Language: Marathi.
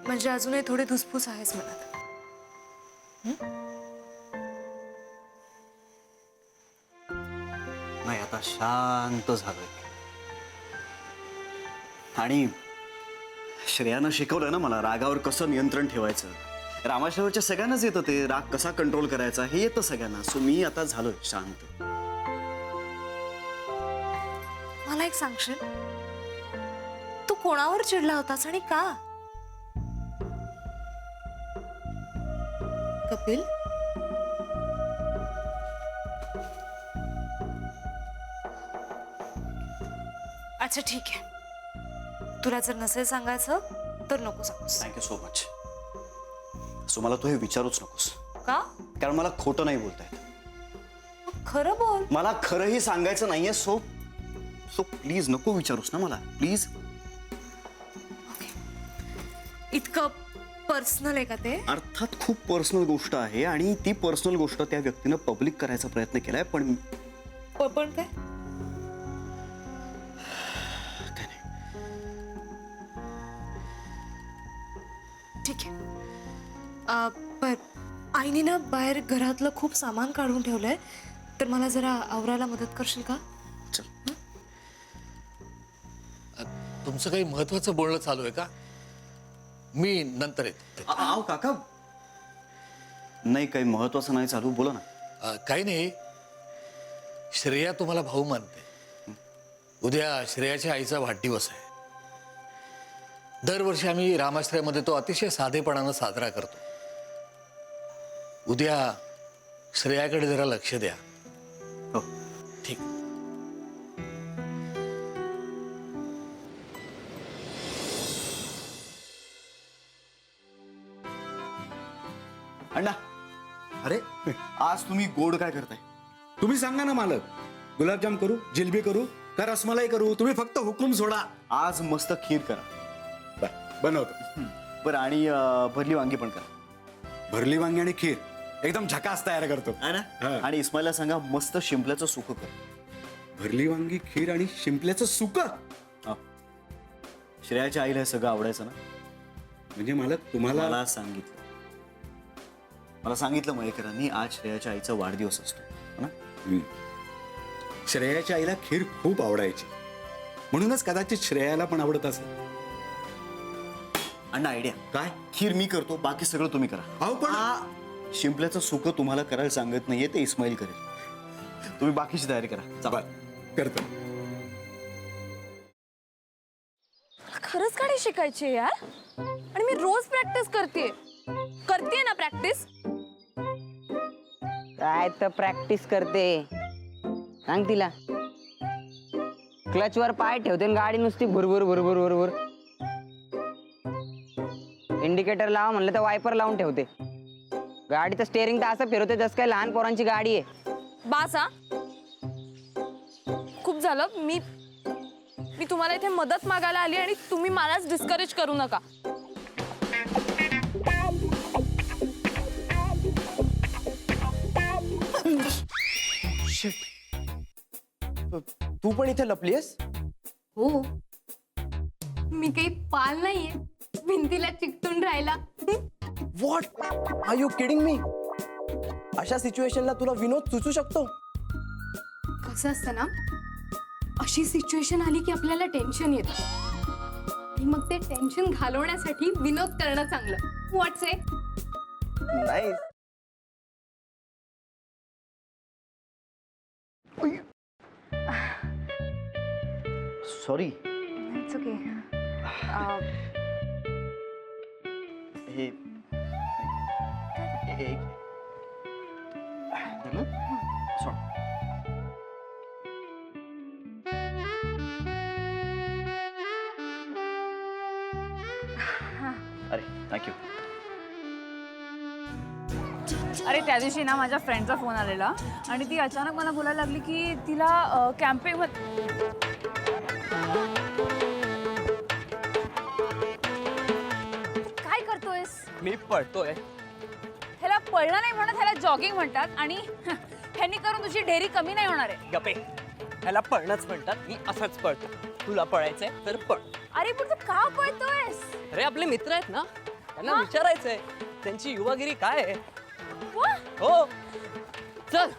म्हणजे अजूनही थोडी धुसफूस आहेच मनात. नाही, आता शांत झालोय. आणि श्रेयानं शिकवलं ना मला रागावर कसं नियंत्रण ठेवायचं. रामाश्रयावरच्या सगळ्यांनाच येतं ते, राग कसा कंट्रोल करायचा हे येतं सगळ्यांना. सो मी आता झालोय शांत. मला एक सांगशील, तू कोणावर चिडला होतास आणि का? कपिल, अच्छा ठीक आहे, तुला जर नसेल सांगायचं तर नको सांगूस. Thank you so much. सो मला तू हे विचारूच नकोस, का? कारण मला खोटं नाही बोलता येत. खरं बोल. मला खरंही सांगायचं नाहीये. सो सो प्लीज नको विचारूस ना मला, प्लीज. इतकं पर्सनल आहे का ते? अर्थात खूप पर्सनल गोष्ट आहे आणि ती पर्सनल गोष्ट त्या व्यक्तीनं पब्लिक करायचा प्रयत्न केलाय. पण पण काय? काय नाही. ठीक आहे. पण आईने ना बाहेर घरातलं खूप सामान काढून ठेवलंय, तर मला जरा आवरायला मदत करशील का? चल. तुमचं काही महत्वाचं बोलणं चालू आहे का? मी नंतर येतो. आव काका, नाही काही महत्वाचं नाही चालू, बोला ना. काही नाही, श्रेया तुम्हाला भाऊ मानते. उद्या श्रेयाच्या आईचा वाढदिवस आहे. दरवर्षी आम्ही रामाश्रयामध्ये तो अतिशय साधेपणानं साजरा करतो. उद्या श्रेयाकडे जरा लक्ष द्या. हो. ठीक. अण्णा, अरे आज तुम्ही गोड काय करताय? तुम्ही सांगा ना मालक, गुलाबजाम करू, जिलबी करू का रसमलाई करू? तुम्ही फक्त हुकूम सोडा. आज मस्त खीर करा. बनवतो. बरं, आणि भरली वांगी पण करा. भरली वांगी आणि खीर एकदम झकास तयार करतो. आहे ना? हा. आणि इस्माईलला सांगा मस्त शिंपल्याचं सुकं कर. भरली वांगी, खीर आणि शिंपल्याचं सुकं. हा. श्रेयाच्या आईला हे सगळं आवडायचं ना? म्हणजे मालक तुम्हाला मला सांगितलं मयेकरांनी आज श्रेयाच्या आईचा वाढदिवस असतो, हो ना? श्रेयाच्या आईला खीर खूप आवडायची, म्हणूनच कदाचित श्रेयाला पण आवडत असेल. अण्णा, आयडिया काय? खीर मी करतो, बाकी सगळं तुम्ही करा. अहो पण शिंपल्याचं सुकं तुम्हाला करायला सांगत नाहीये, ते इस्माईल करेल. तुम्ही बाकीची तयारी करा. चला. करतो. खरंच गाडी शिकायची यार, आणि मी रोज प्रॅक्टिस करते ना प्रॅक्टिस. काय तर प्रॅक्टिस करते, सांग तिला. क्लचवर पाय ठेवते आणि गाडी नुसती भुरभुर भुरभुर भुरभुर. इंडिकेटर लावा म्हणलं तर वायपर लावून ठेवते. गाडीचं स्टेअरिंग तर असं फिरवते जसं काय लहान पोरांची गाडी आहे. बास हा, खूप झालं. मी तुम्हाला इथे मदत मागायला आली आणि तुम्ही मलाच डिस्करेज करू नका. तू पण इथे लपलीयस? हो, मी काही पाल नाहीये भिंतीला चिकटून राहायला. What are you kidding me? अशा सिच्युएशनला तुला विनोद सुचू शकतो? कसं असतं ना, अशी सिच्युएशन आली की आपल्याला टेन्शन येतं आणि मग ते टेन्शन घालवण्यासाठी विनोद करणं चांगलं. व्हॉट्स ए? नाही. सॉरी. It's okay. हे धरलं? सोड. अरे थँक्यू. अरे त्या दिवशी ना माझ्या फ्रेंडचा फोन आलेला आणि ती अचानक मला बोलायला लागली की तिला कॅम्पिंग काय करतोयस? मी पळतोय. ह्याला पळणं नाही म्हणत, ह्याला जॉगिंग म्हणतात. आणि ह्यांनी करून तुझी ढेरी कमी नाही होणार आहे. गपे, ह्याला पळणंच म्हणतात. मी असंच पळतो. तुला पळायचंय तर पळ. अरे पण तू का पळतोयस? अरे आपले मित्र आहेत ना, त्यांना विचारायचंय त्यांची युवागिरी काय आहे वा, हो चल